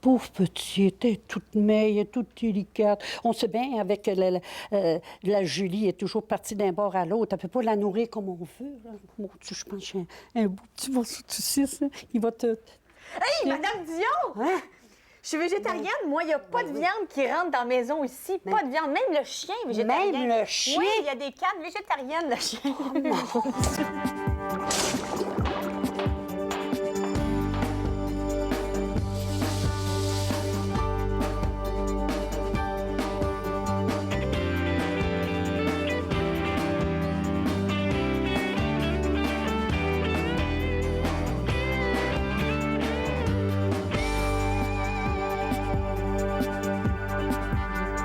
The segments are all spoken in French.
Pauvre petit, elle était toute maigre, toute délicate. On sait bien, avec la Julie, elle est toujours partie d'un bord à l'autre. Elle ne peut pas la nourrir comme on veut. Là. Mon Dieu, je pense que j'ai un beau petit morceau de saucisse. Hein. Il va te... Hey, Madame Dion! Hein? Je suis végétarienne, moi, il n'y a pas de viande qui rentre dans la maison ici. Pas de viande, même le chien est végétarien. Même le chien? Oui, il y a des cannes végétariennes, le chien.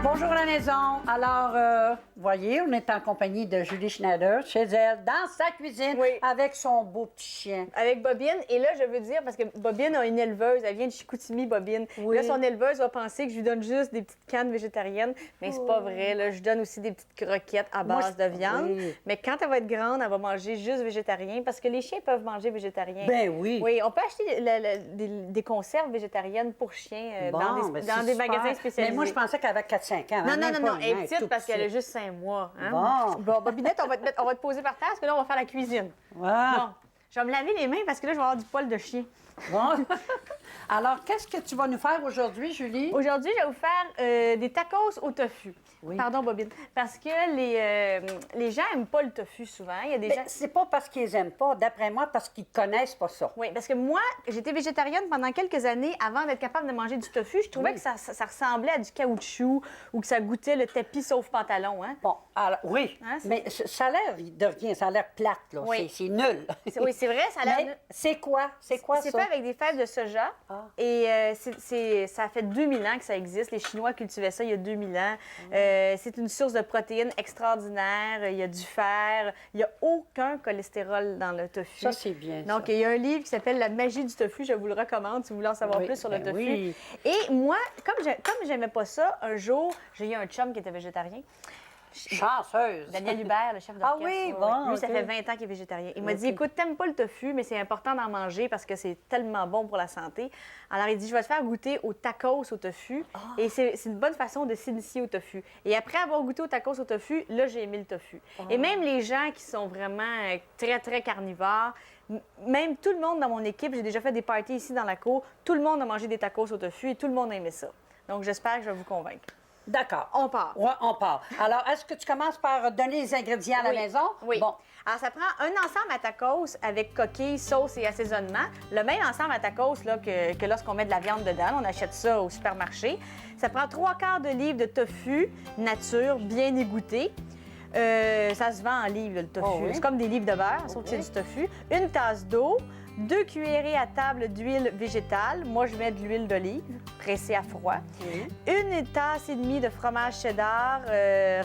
Bonjour à la maison. Alors, vous voyez, on est en compagnie de Julie Schneider, chez elle, dans sa cuisine, Oui. avec son beau petit chien. Avec Bobine. Et là, je veux dire, parce que Bobine a une éleveuse, elle vient de Chicoutimi, Bobine. Oui. Là, son éleveuse va penser que je lui donne juste des petites cannes végétariennes, mais c'est pas vrai. Là, je donne aussi des petites croquettes à base de viande. Oui. Mais quand elle va être grande, elle va manger juste végétarien, parce que les chiens peuvent manger végétarien. Ben oui. Oui, on peut acheter des conserves végétariennes pour chiens Bon, dans ben des c'est magasins super. spécialisés. Mais moi, je pensais qu'elle avait 4-5 ans. Non, Même non, pas non, un elle an, est petite tout parce qu'elle a petit. juste 5 mois. Hein? Bon. Bon, Bobinette, on va te poser par terre parce que là, on va faire la cuisine. Ah. Bon, je vais me laver les mains parce que là, je vais avoir du poil de chien. Bon. Alors, qu'est-ce que tu vas nous faire aujourd'hui, Julie? Aujourd'hui, je vais vous faire des tacos au tofu. Oui. Pardon, Bobine. Parce que les gens n'aiment pas le tofu souvent. Il y a des gens... Mais c'est pas parce qu'ils aiment pas, d'après moi, parce qu'ils connaissent pas ça. Oui, parce que moi, j'étais végétarienne pendant quelques années avant d'être capable de manger du tofu. Je trouvais que ça ressemblait à du caoutchouc ou que ça goûtait le tapis sauf pantalon. Hein? Bon, alors, oui, Hein, c'est- mais ça a l'air de rien, ça a l'air plate, là. Oui. C'est nul. Oui, c'est vrai, ça a l'air... Mais c'est quoi? C'est quoi, C'est ça? fait avec des fèves de soja. Ah. Et ça fait 2000 ans que ça existe. Les Chinois cultivaient ça il y a 2000 ans. C'est une source de protéines extraordinaire. Il y a du fer. Il n'y a aucun cholestérol dans le tofu. Ça, c'est bien, Donc, ça. il y a un livre qui s'appelle La magie du tofu. Je vous le recommande si vous voulez en savoir Oui, plus sur le ben tofu. oui. Et moi, comme j'aimais pas ça, un jour, j'ai eu un chum qui était végétarien. Chanceuse. Daniel Hubert, le chef Ah d'orchestre. oui, Ouais, bon, ouais. Lui, ça ok. fait 20 ans qu'il est végétarien. Il m'a dit, Ok. écoute, t'aimes pas le tofu, mais c'est important d'en manger parce que c'est tellement bon pour la santé. Alors, il dit, je vais te faire goûter au tacos au tofu. Ah. Et c'est une bonne façon de s'initier au tofu. Et après avoir goûté au tacos au tofu, là, j'ai aimé le tofu. Ah. Et même les gens qui sont vraiment très, très carnivores, même tout le monde dans mon équipe, j'ai déjà fait des parties ici dans la cour, tout le monde a mangé des tacos au tofu et tout le monde a aimé ça. Donc, j'espère que je vais vous convaincre. D'accord. On part. Oui, on part. Alors, est-ce que tu commences par donner les ingrédients à la Oui. maison? Oui. Bon. Alors, ça prend un ensemble à tacos avec coquilles, sauce et assaisonnement. Le même ensemble à tacos là, que lorsqu'on met de la viande dedans. On achète ça au supermarché. Ça prend 3/4 de livre de tofu nature, bien égoutté. Ça se vend en livres, le tofu. Oh oui. C'est comme des livres de beurre, sauf que c'est du tofu. Une tasse d'eau, 2 cuillerées à table d'huile végétale. Moi, je mets de l'huile d'olive pressée à froid. Oui. Une tasse et demie de fromage cheddar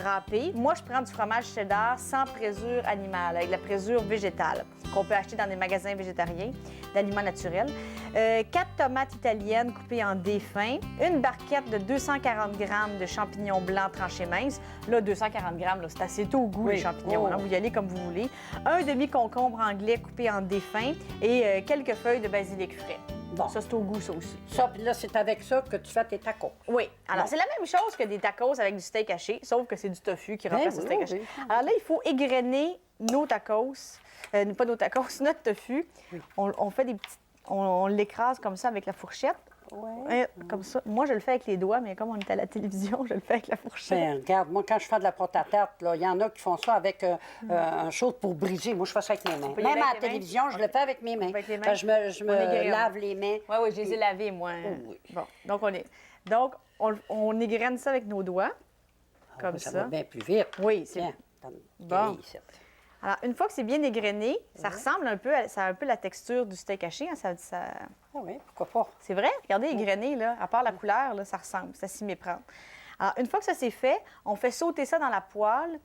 râpé. Moi, je prends du fromage cheddar sans présure animale, avec la présure végétale, qu'on peut acheter dans des magasins végétariens d'aliments naturels. 4 tomates italiennes coupées en dés fins. Une barquette de 240 g de champignons blancs tranchés minces. Là, 240 g, c'est assez tôt au goût, Oui. les champignons. Oh. Hein, vous y allez comme vous voulez. Un demi-concombre anglais coupé en dés fins et quelques feuilles de basilic frais. Bon. Ça, c'est au goût, ça aussi. Ça, puis là, c'est avec ça que tu fais tes tacos. Oui. Alors, Bon. c'est la même chose que des tacos avec du steak haché, sauf que c'est du tofu qui remplace oui, le steak oui, haché. oui. Alors là, il faut égrener nos tacos, pas nos tacos, notre tofu. On fait des petites... On l'écrase comme ça avec la fourchette. Oui. Comme ça. Moi, je le fais avec les doigts, mais comme on est à la télévision, je le fais avec la fourchette. Ben, regarde, moi, quand je fais de la pâte à tarte, là, il y en a qui font ça avec un chose pour briser. Moi, je fais ça avec mes mains. peut y Même aller à la avec les mains? télévision, je le fais avec mes mains. Avec les mains? Fait que je On me égrène. lave les mains. Oui, oui, je les ai lavés, moi. oui. Bon, donc, on égrène ça avec nos doigts, comme Ça ça. va bien plus vite. Oui, c'est Tiens, donne- Bon. ici. Alors, une fois que c'est bien égrené, ça ressemble un peu, ça a un peu la texture du steak haché. Hein, Ah oui, pourquoi pas? C'est vrai? Regardez, égrené, là, à part la couleur, là, ça ressemble, ça s'y méprend. Alors, une fois que ça c'est fait, on fait sauter ça dans la poêle.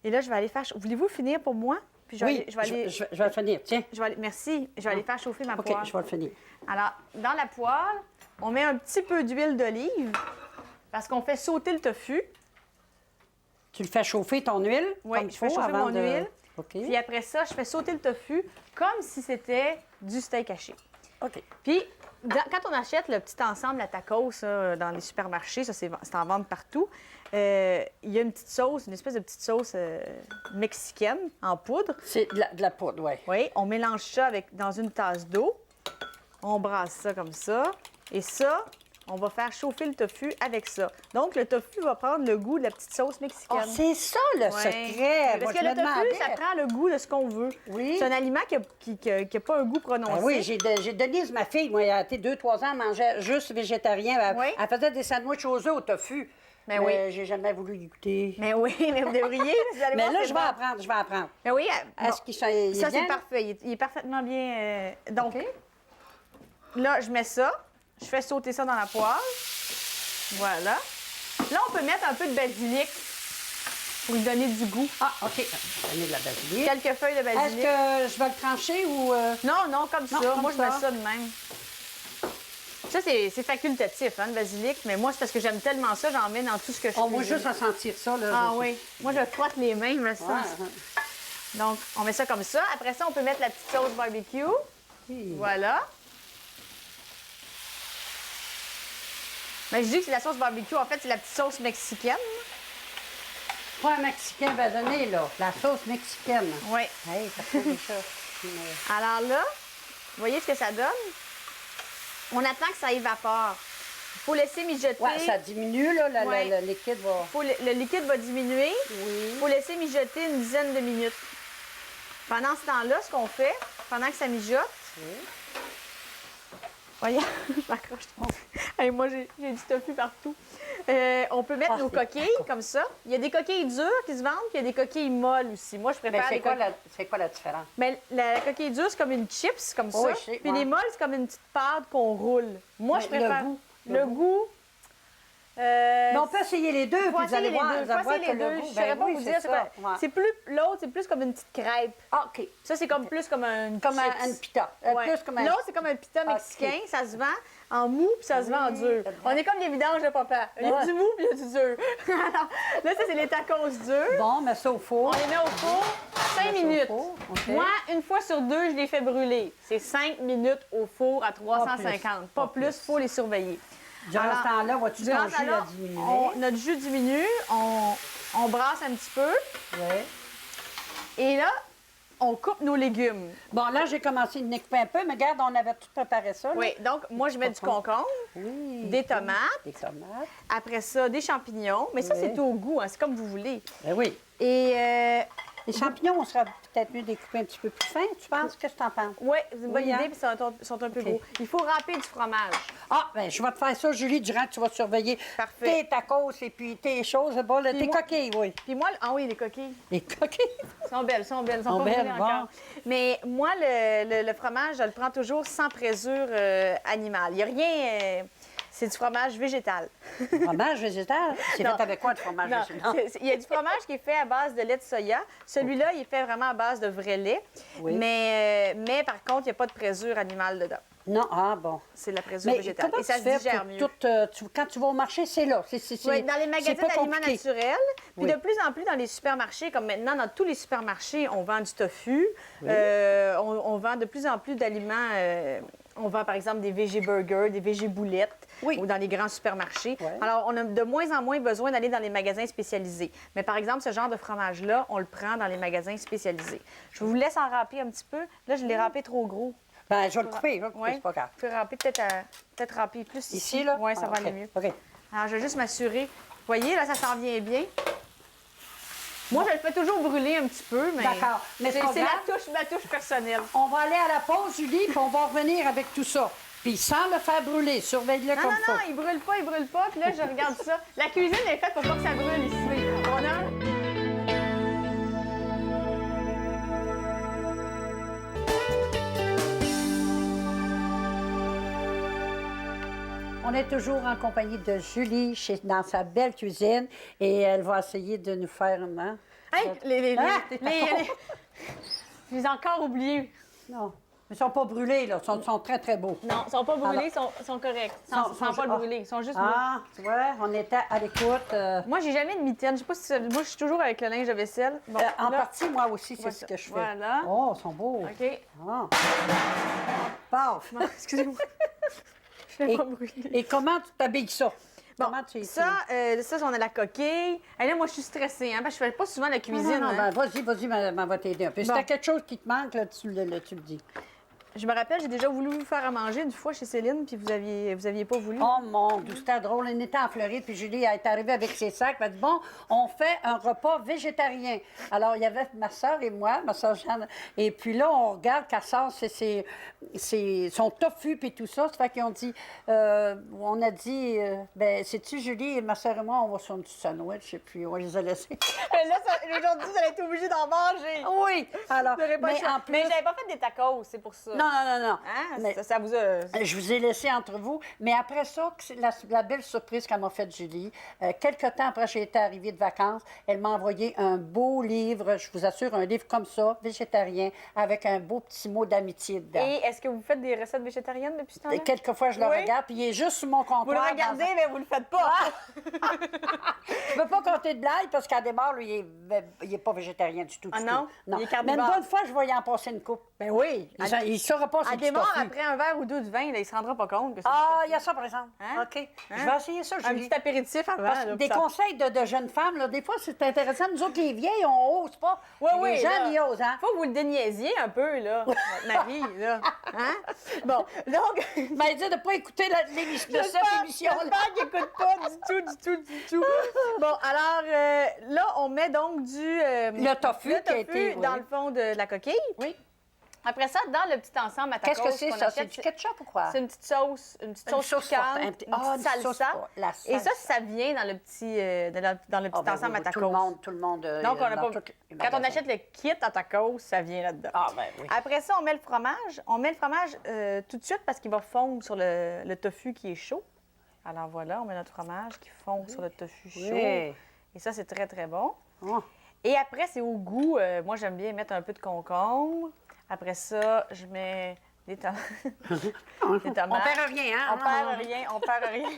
Et là, je vais aller faire... Voulez-vous finir pour moi? Puis je vais Oui, aller- je vais aller... je vais le finir. Tiens. Merci. Je vais aller faire chauffer ma OK, poêle. je vais le finir. Alors, dans la poêle, on met un petit peu d'huile d'olive parce qu'on fait sauter le tofu. Tu le fais chauffer, ton huile? Oui, comme je fais faut, chauffer avant mon de- huile. OK. Puis après ça, je fais sauter le tofu comme si c'était du steak haché. OK. Puis, quand on achète le petit ensemble à tacos dans les supermarchés, ça, c'est en vente partout, il y a une petite sauce, une espèce de petite sauce mexicaine en poudre. C'est de la poudre, oui. Oui, on mélange ça dans une tasse d'eau. On brasse ça comme ça. Et ça, on va faire chauffer le tofu avec ça. Donc, le tofu va prendre le goût de la petite sauce mexicaine. Ah, c'est ça le Ouais. secret. Parce Moi, que je le me tofu, demandais. ça prend le goût de ce qu'on veut. Oui. C'est un aliment qui n'a pas un goût prononcé. Ben oui, j'ai Denise, ma fille, moi, elle a été 2-3 ans, elle mangeait juste végétarien. Oui. Elle faisait des sandwichs aux œufs au tofu. Mais oui. J'ai jamais voulu y goûter. Mais oui, mais vous devriez. Vous allez Mais voir, là, c'est je bon. vais apprendre. Mais oui, Est-ce qu'il il est ça, c'est bien? parfait. Il est parfaitement bien. Donc, OK. là, je mets ça. Je fais sauter ça dans la poêle. Voilà. Là, on peut mettre un peu de basilic pour lui donner du goût. Ah, OK. Donner de la basilic. Quelques feuilles de Est-ce basilic. que je vais le trancher ou... Non, comme ça. comme Moi, je mets ça. ça de même. Ça, c'est facultatif, hein, le basilic. Mais moi, c'est parce que j'aime tellement ça, j'en mets dans tout ce que je fais. On va juste à sentir ça, là. Ah oui. Moi, je frotte les mains, je me sens. Ouais. Donc, on met ça comme ça. Après ça, on peut mettre la petite sauce barbecue. Voilà. Mais je dis que c'est la sauce barbecue. En fait, c'est la petite sauce mexicaine. Pas un Mexicain va donner, là. La sauce mexicaine. Oui. Hey, ça fait ça. Alors là, vous voyez ce que ça donne? On attend que ça évapore. Il faut laisser mijoter. Ouais, ça diminue, là. Ouais. Le liquide va... Le liquide va diminuer. Oui. Il faut laisser mijoter une dizaine de minutes. Pendant ce temps-là, ce qu'on fait, pendant que ça mijote, voyez, je m'accroche trop. Hey, moi, j'ai du tofu partout. On peut mettre Ah, nos c'est coquilles comme ça. Il y a des coquilles dures qui se vendent, puis il y a des coquilles molles aussi. Moi, je Mais préfère les coquilles. c'est quoi la différence? Mais la coquille dure, c'est comme une chips, comme Oui, ça. je sais, Puis ouais. les molles, c'est comme une petite pâte qu'on roule. Moi, Mais je préfère. le goût, Le goût. Mais on peut essayer les deux, Faut puis vous allez essayer les voir, deux. vous allez Faut voir essayer que les le deux. goût... Je saurais pas oui, vous dire. c'est ça. Ouais. C'est plus. L'autre, c'est plus comme une petite crêpe. Ah, OK. Ça, c'est comme plus comme un. Comme un pita. Ouais. Plus comme un... L'autre, c'est comme un pita mexicain. Ça se vend en mou puis ça se vend en dur. On est comme les vidanges de papa. Il y a Ouais. du mou puis il y a du dur. Alors, là, ça, c'est les tacos durs. Bon, mets ça au four. On les met au four 5 minutes. four, OK. Moi, une fois sur deux, je les fais brûler. C'est 5 minutes au four à 350. Pas plus, il faut les surveiller. Durant Alors, ce temps-là, vois-tu Durant ton ce jus temps-là, a diminué? notre jus diminue, on brasse un petit peu Ouais. et là, on coupe nos légumes. Bon, là, j'ai commencé de découper un peu, mais regarde, on avait tout préparé ça. là. Oui, donc moi, je mets du concombre, Oui. des tomates, Des tomates. après ça, des champignons. Mais ça, Oui. c'est au goût, hein, c'est comme vous voulez. Ben oui. Et Les champignons, on sera peut-être mieux découper un petit peu plus fin, tu penses? Qu'est-ce que tu en penses? oui, c'est une bonne Oui, hein? idée, puis ils sont un peu OK. gros. Il faut râper du fromage. Ah, ben je vais te faire ça, Julie, durant que tu vas surveiller Parfait. tes tacos et puis tes choses, bon, là, Puis tes moi- coquilles, oui. Puis moi, ah oui, les coquilles. Les coquilles. Sont belles, sont belles. Elles sont Sont pas belles, brûlées bon. encore. Mais moi, le fromage, je le prends toujours sans présure animale. Il n'y a rien. C'est du fromage végétal. Fromage végétal? C'est Non. fait avec quoi, le fromage Non, végétal? il y a du fromage qui est fait à base de lait de soya. Celui-là, il est fait vraiment à base de vrai lait. Oui. Mais par contre, il n'y a pas de présure animale dedans. Non, ah bon. C'est de la présure Mais végétale. comment Et ça tu se fais digère pour mieux. quand tu vas au marché, c'est là. Oui, dans les magasins c'est pas d'aliments compliqué. naturels. Puis Oui. de plus en plus dans les supermarchés, comme maintenant dans tous les supermarchés, on vend du tofu. On vend de plus en plus d'aliments. On vend par exemple des végé burgers, des végé boulettes Oui. ou dans les grands supermarchés. Ouais. Alors, on a de moins en moins besoin d'aller dans les magasins spécialisés. Mais par exemple, ce genre de fromage-là, on le prend dans les magasins spécialisés. Je vous laisse en râper un petit peu. Là, je l'ai râpé trop gros. Ben, je vais le couper, Ouais. c'est pas grave. Je peux râper peut-être râper plus ici. Ici, là? Oui, ça Ah, va OK. aller mieux. OK. Alors, je vais juste m'assurer. Vous voyez, là, ça s'en vient bien. Moi, je le fais toujours brûler un petit peu, mais... D'accord. Mais c'est pas c'est grave. ma touche personnelle. On va aller à la pause, Julie, puis on va revenir avec tout ça. Puis sans le faire brûler, surveille-le Non, comme non, faut. non, il brûle pas, il brûle pas. Puis là, je regarde ça. La cuisine est faite pour pas que ça brûle ici. On a... On est toujours en compagnie de Julie dans sa belle cuisine et elle va essayer de nous faire un... Hey, Ah, t'es je les ai encore oubliés. Non, mais ils sont pas brûlés, là. Ils sont très, très beaux. Non, ils sont pas brûlés, ils sont corrects. Ils sont pas brûlés, ils sont juste beaux. Ah, tu vois, on était à l'écoute. Moi, j'ai jamais de mitaine. Je sais pas si moi, je suis toujours avec le linge de vaisselle. Bon, En là, partie, moi aussi, c'est voilà. ce que je fais. Voilà. Oh, ils sont beaux. OK. Ah. Paf. Excusez-moi. vais pas brûler. Et comment tu t'habilles ça? Bon, Comment tu ça, on a la coquille. Et là, moi, je suis stressée, hein, parce que je fais pas souvent la cuisine. Non, hein. ben, vas-y, maman va t'aider un peu. Si Bon. t'as quelque chose qui te manque, là, tu le dis. Je me rappelle, j'ai déjà voulu vous faire à manger une fois chez Céline, puis vous aviez pas voulu. Oh mon Dieu, c'était drôle. On était en Floride, puis Julie est arrivée avec ses sacs. Elle a dit, bon, on fait un repas végétarien. Alors, il y avait ma soeur et moi, ma soeur Jeanne. Et puis là, on regarde qu'elle sort son tofu, puis tout ça. Ça fait qu'ils ont dit, on a dit, ben, sais-tu, Julie, et ma soeur et moi, on va sur un petit sandwich, et puis on les a laissés. Mais là, aujourd'hui, vous allez être obligé d'en manger. Oui, alors, Vous n'aurez pas le choix. en plus... Mais j'avais pas fait des tacos, c'est pour ça. Non. Hein? Mais- Ça vous a... Je vous ai laissé entre vous. Mais après ça, c'est la belle surprise qu'elle m'a faite, Julie. Quelque temps après, j'ai été arrivée de vacances. Elle m'a envoyé un beau livre, je vous assure, un livre comme ça, végétarien, avec un beau petit mot d'amitié dedans. Et est-ce que vous faites des recettes végétariennes depuis ce temps-là? Et quelquefois, je le Oui. regarde, puis il est juste sur mon comptoir. Vous le regardez, mais vous le faites pas. Je ne peux pas compter de blague parce qu'à démarre, lui, il est pas végétarien du tout. Ah du non? tout. Il est Mais carnivore. une bonne fois, je vais y en passer une coupe. Ben oui. Il ne saura pas À c'est du démarre, tofu. après un verre ou deux de vin, là, il se rendra pas compte que c'est Ah, du il y a ça, par exemple. Hein? OK. Je vais essayer ça, tofu. Un Julie. petit apéritif avant. Parce que là, des puis ça- conseils de jeunes femmes, là, des fois, c'est intéressant. Nous autres, les vieilles, on n'ose pas. Oui, les oui, jeunes, là. ils osent, hein? Faut que vous le déniaisiez un peu, là, votre mari, là. Hein? Bon, donc... Mais dire de ne pas écouter l'émission de cette émission-là. J'espère qu'il n'écoute pas du tout. Bon, alors, là, on met donc Le tofu qui a été, dans oui. le fond de la coquille. Oui. Après ça, dans le petit ensemble à tacos Qu'est-ce que c'est, qu'on ça? C'est achète, du ketchup ou quoi? c'est une petite sauce, Une sauce sauce piquante, forte, une une petite sauce salsa. forte, la Et ça, salsa. ça vient dans le petit, dans le petit Ah, ben ensemble oui, à tacos. Tout le monde. Donc, on n'a dans pas... tous les Quand on magasins. achète le kit à tacos, ça vient là-dedans. Ah, ben oui. Après ça, on met le fromage. On met le fromage tout de suite parce qu'il va fondre sur le tofu qui est chaud. Alors voilà, on met notre fromage qui fond sur le tofu chaud. Oui. Et ça, c'est très, très bon. Oh. Et après, c'est au goût. Moi, j'aime bien mettre un peu de concombre. Après ça, je mets des tomates. On perd rien, hein? On perd rien.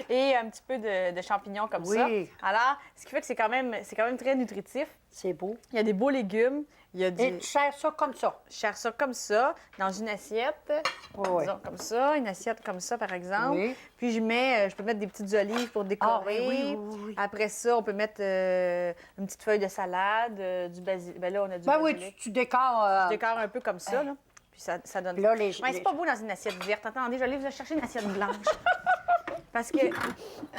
Et un petit peu de champignons comme ça. Oui. Alors, ce qui fait que c'est quand même très nutritif. C'est beau. Il y a des beaux légumes. Il y a Et tu sers ça comme ça. Je sers ça comme ça, dans une assiette. Oui. Disons comme ça, une assiette comme ça, par exemple. Oui. Puis je peux mettre des petites olives pour décorer. Ah, oui. Après ça, on peut mettre une petite feuille de salade, du basilic. Ben là, on a du Ben oui, basilic. tu décores. Je décore un peu comme ça, là. Puis ça donne... Puis là, les- Ouais, c'est pas beau dans une assiette verte. Attendez, je vais aller vous chercher une assiette blanche. Parce que...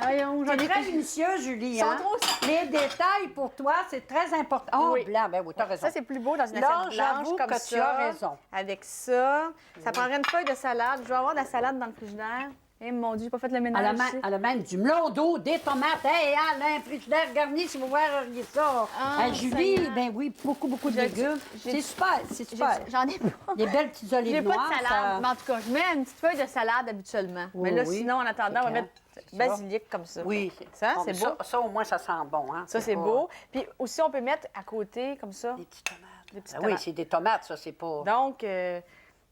Voyons, j'en C'est ai très pris... minutieux, Julie. Ils sont Hein? trop- Les détails pour toi, c'est très important. Oh, Oui. blanc, ben oui, t'as raison. Ça, c'est plus beau dans une Là, assiette blanche j'avoue comme que ça. tu as raison. Avec ça. Ça prendrait une feuille de salade. Je vais avoir de la salade dans le frigidaire. Eh mon Dieu, j'ai pas fait le ménage ici. Elle a même du melon d'eau, des tomates. Hey, elle a un frigidaire garni, si vous verriez ça. Ah, Julie, Seigneur. ben oui, beaucoup de J'ai- légumes. j'ai- C'est super, c'est super. J'en ai pas. Des belles petites olives J'ai pas noires. de salade. ça- Mais en tout cas, je mets une petite feuille de salade habituellement. Oui, Mais là, oui. sinon, en attendant, on va C'est mettre ça. basilic comme ça. Oui. Ça, Bon, c'est mais beau. Ça, au moins, ça sent bon. Hein? Ça, c'est pas- beau. Puis aussi, on peut mettre à côté, comme ça. Des petites tomates. Des petites Ah oui, tomates. c'est des tomates, ça, c'est pas... Donc,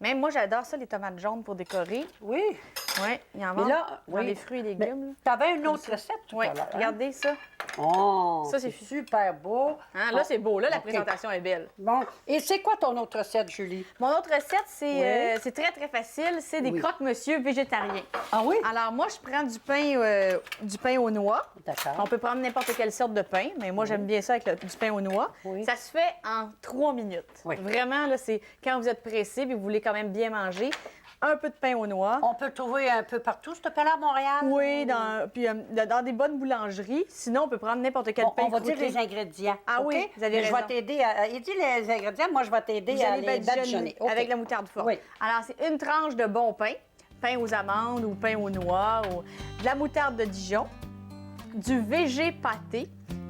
même moi, j'adore ça, les tomates jaunes pour décorer. Oui. Oui, il y en Mais vend là, dans oui. les fruits et Mais légumes. là. t'avais une autre recette tout Oui, à l'heure. hein? regardez ça. Oh, Ça, c'est super beau. Hein, là, c'est beau. Là, la OK. présentation est belle. Bon, et c'est quoi ton autre recette, Julie? Mon autre recette, Oui. c'est très, très facile. C'est des Oui. croque-monsieur végétariens. Ah oui? Alors, moi, je prends du pain aux noix. D'accord. On peut prendre n'importe quelle sorte de pain, mais moi, j'aime bien ça avec du pain aux noix. Oui. Ça se fait en 3 minutes. Oui. Vraiment, là, c'est quand vous êtes pressé et vous voulez quand même bien manger, un peu de pain aux noix. On peut le trouver un peu partout, ce pain-là, à Montréal? Oui, puis dans des bonnes boulangeries. Sinon, on peut prendre n'importe quel Bon, pain on va dire croûté. les ingrédients. Ah OK? oui, vous avez Mais je raison. vais t'aider à... Il dit les ingrédients, moi, je vais t'aider Vous à allez les badigeonner badigeonner. OK. avec la moutarde forte. Oui. Alors, c'est une tranche de bon pain, pain aux amandes ou pain aux noix, ou de la moutarde de Dijon, du végé pâté,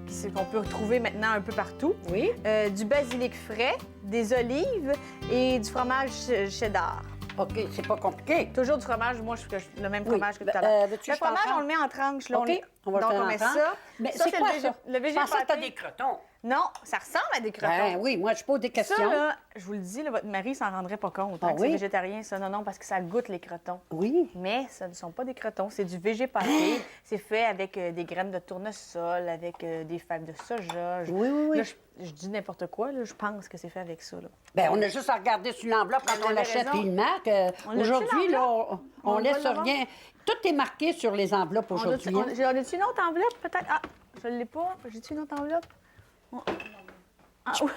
c'est qu'on peut retrouver maintenant un peu partout, Oui. du basilic frais, des olives et du fromage cheddar. OK, c'est pas compliqué. Toujours du fromage, moi, je fais le même Oui. fromage que tout à l'heure. veux-tu Le que je t'en fromage, parle? on le met en tranches. Là, OK, on va le Donc, faire on met ensemble. ça. Mais Ça, c'est quoi le ça? Le végé Je pensais que t'as pâté. des crotons. Non, ça ressemble à des crotons. Ben oui, moi, je pose des questions. Ça, là, je vous le dis, là, votre mari s'en rendrait pas compte Ah que c'est oui? végétarien, ça. Non, parce que ça goûte les crotons. Oui. Mais ce ne sont pas des crotons, c'est du végé pâté. C'est fait avec des graines de tournesol, avec des fèves de soja. Oui, oui, oui. Là, je dis n'importe quoi, là, je pense que c'est fait avec ça. Là. Ben, on a juste à regarder sur l'enveloppe quand Vous on avez l'achète raison. puis il marque. On l'a-tu, Aujourd'hui, là, on va laisse l'avoir? rien. Tout est marqué sur les enveloppes aujourd'hui. hein. J'en ai-tu une autre enveloppe, peut-être? Ah, je ne l'ai pas. J'ai-tu une autre enveloppe? Ah, oui,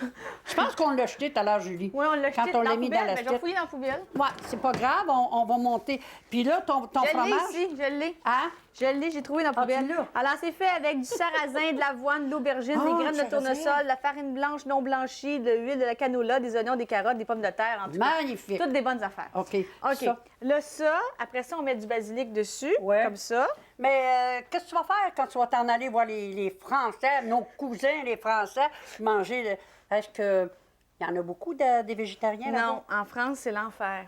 Je pense qu'on l'a jeté tout à l'heure, Julie. on l'a jeté Quand on dans l'a la mis poubelle. dans Ben, je vais l'assiette. fouiller dans la poubelle. Ouais, c'est pas grave, on va monter. Puis là, ton Je l'ai fromage. ici, je l'ai. Hein? Je l'ai, j'ai trouvé dans la Ah, tu poubelle. l'as? Alors, c'est fait avec du sarrasin, de l'avoine, de l'aubergine, Ah, des graines du de tournesol, sarrasin. de la farine blanche non blanchie, de l'huile, de la canola, des oignons, des carottes, des pommes de terre, en tout cas. Magnifique. Toutes des bonnes affaires. OK. OK. Ça. Là, ça, après ça, on met du basilic dessus, Ouais. comme ça. Mais qu'est-ce que tu vas faire quand tu vas t'en aller voir les Français, nos cousins, les Français, manger? Est-ce que il y en a beaucoup des végétariens là-bas? Non, en France, c'est l'enfer.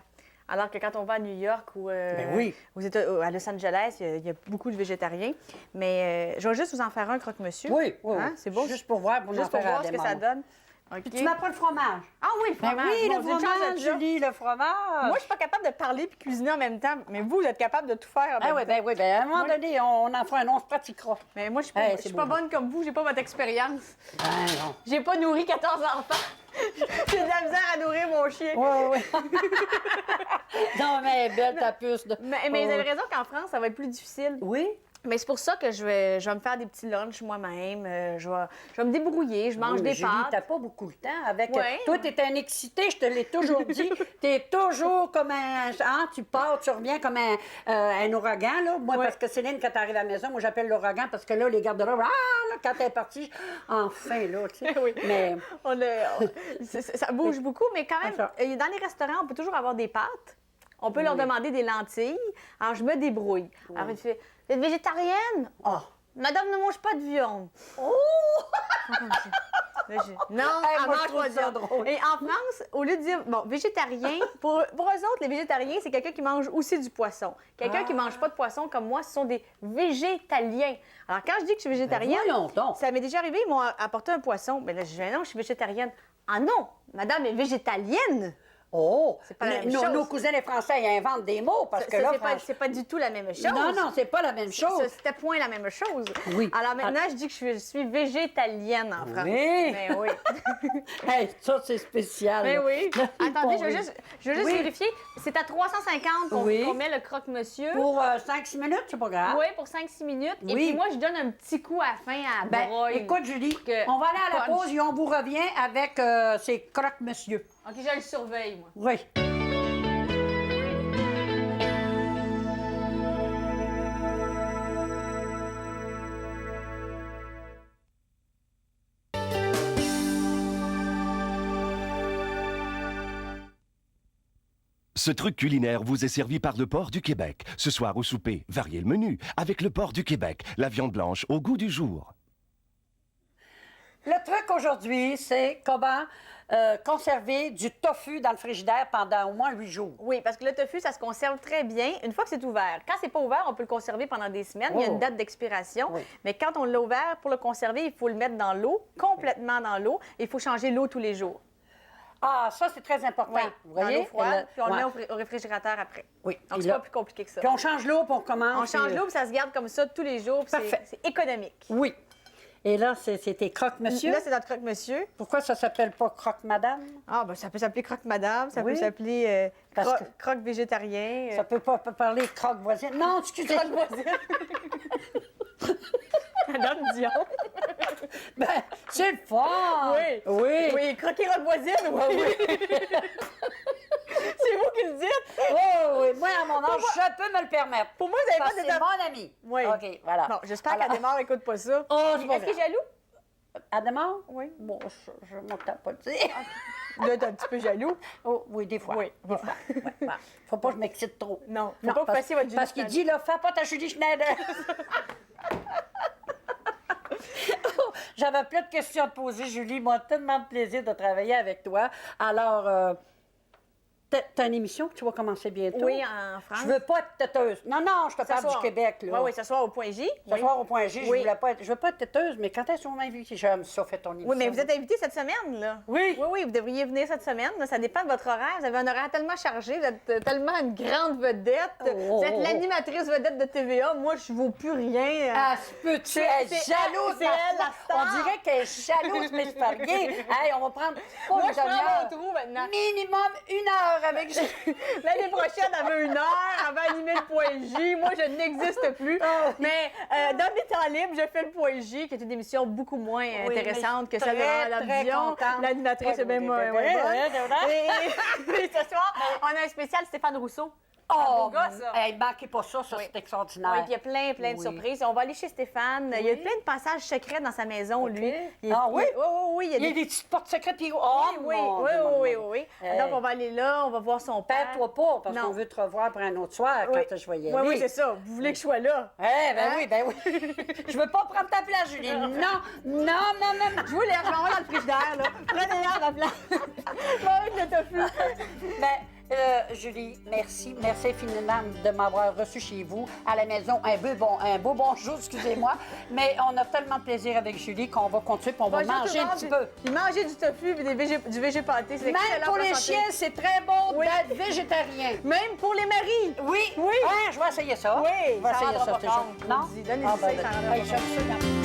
Alors que quand on va à New York ou Ben oui. à Los Angeles, il y a beaucoup de végétariens. Mais je vais juste vous en faire un croque-monsieur. Oui, oui. Hein? C'est beau? Juste pour voir, pour Juste en pour faire voir à ce que des ça membres. donne. OK. Puis tu m'as pas le fromage. Ah oui, le Ben fromage. oui, Mon le Dieu, une chance fromage, d'être là. Julie, le fromage. Moi, je suis pas capable de parler puis cuisiner en même temps. Mais vous êtes capable de tout faire en même temps. Oui, ben à un moment donné, on en fera un, on se pratiquera. Mais moi, je suis Hey, pas, c'est je suis pas beau. bonne comme vous. J'ai pas votre expérience. Ben non. J'ai pas nourri 14 enfants. J'ai de la misère à nourrir mon chien. Oui, oui. Non, mais elle est belle ta puce. Mais vous avez raison qu'en France, ça va être plus difficile. Oui? Mais c'est pour ça que je vais me faire des petits lunchs moi-même. Je vais me débrouiller. Je mange Oui, mais des Julie, pâtes. t'as pas beaucoup de temps avec... Ouais. Toi, t'es un excité, je te l'ai toujours dit. T'es toujours comme un... Hein, tu pars, tu reviens comme un ouragan, là. Moi, Ouais. parce que Céline, quand t'arrives à la maison, moi, j'appelle l'ouragan parce que là, les garde-robes, là, quand elle est partie, enfin, là, tu sais. Oui. Mais... Ça bouge beaucoup, mais quand même, C'est ça. dans les restaurants, on peut toujours avoir des pâtes. On peut leur demander des lentilles. Alors, je me débrouille. Alors, il fait, vous êtes végétarienne? Oh! Madame ne mange pas de viande. Oh! Là, non, Hey, elle moi, je mange trouve pas de ça viande. drôle. Et en France, au lieu de dire, bon, végétarien, pour eux autres, les végétariens, c'est quelqu'un qui mange aussi du poisson. Quelqu'un qui mange pas de poisson comme moi, ce sont des végétaliens. Alors, quand je dis que je suis végétarienne, Voyons donc. ça m'est déjà arrivé, ils m'ont apporté un poisson. Mais là, je dis, non, je suis végétarienne. Ah non, madame est végétalienne. Oh! pas la même chose. Nos cousins les Français, ils inventent des mots parce que Ça, là, c'est pas du tout la même chose. Non, non, c'est pas la même chose. C'était point la même chose. Oui. Alors maintenant, je dis que je suis végétalienne en France. Oui. Mais oui. Hey, ça, c'est spécial. Mais là. oui. Attendez, je veux juste Oui. vérifier. C'est à 350 Oui. qu'on met le croque-monsieur. Pour 5-6 minutes, c'est pas grave. Oui, pour 5-6 minutes. Et Oui. puis moi, je donne un petit coup à la fin à la Ben, broille. écoute, Julie, que- on va aller à la punch. pause et on vous revient avec ces croque-monsieur. OK, je le surveille, moi. Oui. Ce truc culinaire vous est servi par le Port du Québec. Ce soir au souper, variez le menu avec le Port du Québec, la viande blanche au goût du jour. Le truc aujourd'hui, c'est comment conserver du tofu dans le frigidaire pendant au moins 8 jours. Oui, parce que le tofu, ça se conserve très bien une fois que c'est ouvert. Quand c'est pas ouvert, on peut le conserver pendant des semaines. Il y a Oh. une date d'expiration. Oui. Mais quand on l'a ouvert, pour le conserver, il faut le mettre dans l'eau, complètement dans l'eau. Il faut changer l'eau tous les jours. Ah, ça, c'est très important. Oui, Vous dans voyez? l'eau froide, puis on le Ouais. met au réfrigérateur après. Oui. Donc, Et c'est là- pas plus compliqué que ça. Puis on change l'eau, puis on commence. On change et- l'eau, puis ça se garde comme ça tous les jours. puis Parfait. C'est économique. Oui. Et là, c'était croque-monsieur. Là, c'est notre croque-monsieur. Pourquoi ça s'appelle pas croque-madame? Ah, ben ça peut s'appeler croque-madame, ça Oui. peut s'appeler Parce que- croque-végétarien. Ça peut pas parler croque-voisine. Non, excusez. Croque-voisine. Madame Dion. Ben, c'est le fun. Oui. Oui. Oui, croquer roque-voisine, oui. C'est vous qui le dites. Oh, oui. Moi, à mon âge, je peux me le permettre. Pour moi, vous n'avez Parce pas que de c'est mon ami. Oui. OK, voilà. Bon, j'espère Alors- qu'Adémar n'écoute pas ça. Oh, c'est pas Est-ce qu'il est grave. jaloux? Adamant? Oui. Bon, je ne m'entends pas dire. Là, t'es un petit peu jaloux. Oh, oui, des fois. Oui. Des fois. Ouais, ouais. Faut pas que je m'excite trop. Non, faut pas que vous parce, fassiez votre Julie parce qu'il dit, là, fais pas ta Julie Schneider. J'avais plein de questions à te poser, Julie. Moi, tellement de plaisir de travailler avec toi. Alors, T'as une émission que tu vas commencer bientôt? Oui, en France. Je veux pas être têteuse. Non, je te parle du Québec, là. Oui, ce soir au Point J. Ce soir au Point J, Oui. je veux pas être têteuse, mais quand est-ce qu'on m'invite? J'aime ça, fait ton émission. Oui, mais vous êtes invité cette semaine, là. Oui. Oui, vous devriez venir cette semaine. Là. Ça dépend de votre horaire. Vous avez un horaire tellement chargé. Vous êtes tellement une grande vedette. Vous êtes l'animatrice vedette de TVA. Moi, je ne vaux plus rien. Ah, peux-tu être c'est jalouse, elle, la star. On dirait qu'elle est jalouse, mais c'est pas rien. Hey, on va prendre pas Moi, une je prends demi-heure. mon trou maintenant. Minimum 1 heure avec L'année prochaine, elle veut 1 heure, elle va animer le Point J. Moi, je n'existe plus. Mais dans mes temps libres, je fais le Point J, qui est une émission beaucoup moins intéressante que celle de Mme Dion. L'animatrice est bien moins bonne. Et ce soir, on a un spécial Stéphane Rousseau. Oh, beau gars, ça. hey, manquez pas ça, Oui. c'est extraordinaire. Oui, puis il y a plein de surprises. On va aller chez Stéphane. Il y a plein de passages secrets dans sa maison, lui. Il y a- oui? Oui, Il y a des petites portes secrètes, puis oh, Oui. Hey. Donc, on va aller là, on va voir son père. Perds-toi pas, parce Non. qu'on veut te revoir pour un autre soir Oui. quand je vais y Oui, aller. oui, c'est ça. Vous voulez que je sois là? Eh, ben Hein? oui. Je veux pas prendre ta place, Julie. Non. Je vous laisse, je m'en vais dans le frigidaire, là. Prenez-la à ma place. Moi, avec le tofu. Ben, Julie, merci infiniment de m'avoir reçu chez vous, à la maison. Un beau bonjour, excusez-moi. Mais on a tellement de plaisir avec Julie qu'on va continuer et on va manger un petit peu. Puis manger du tofu et du végé pâté, c'est Même excellent pour la les santé. chiens, c'est très bon Oui. d'être végétarien. Même pour les maris. Oui. Oui. Ah, je vais essayer ça. Oui, Je vais ça essayer rendra ça. pas c'est compte. sûr. Non? Donnez-y Ah, ça, ben, ça rendra hey, pas j'aime ça.